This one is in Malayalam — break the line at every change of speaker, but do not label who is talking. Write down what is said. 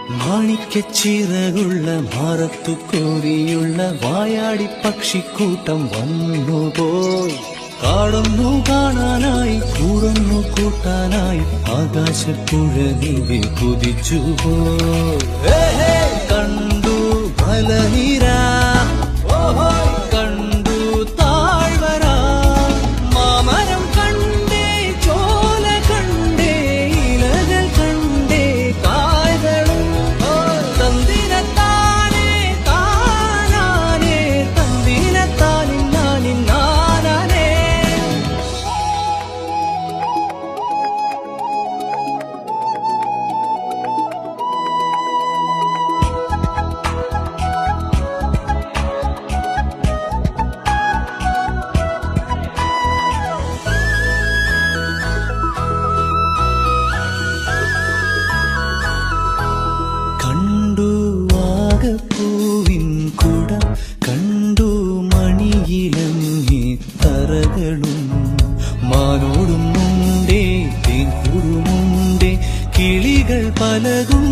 മാണിക്കച്ചിറകുള്ള മാറത്തു കോരിയുള്ള വായാടി പക്ഷിക്കൂട്ടം വന്നുപോയി. കാടൊന്നു കാണാനായി കൂടൊന്നു കൂട്ടാനായി ആകാശപ്പുഴ നീവി കുതിച്ചുപോയി. കണ്ടു മലനിര, കണ്ടു താഴ്വര, മാമരം കണ്ടേ, ചോല കണ്ടേ, ഇലകൾ കണ്ടേ, കായകളും തന്തിരത്താനേ താനാനേ, തന്തിരത്താനിന്നാനിന്നാനേ. കണ്ടു വാഗപ്പൂവിൻ കുട, കണ്ടു മണിയിലങ്ങി തറകളും, മാനോടും മുണ്ടേ തേൻകൂടുമുണ്ടേ, കിളികൾ പലതും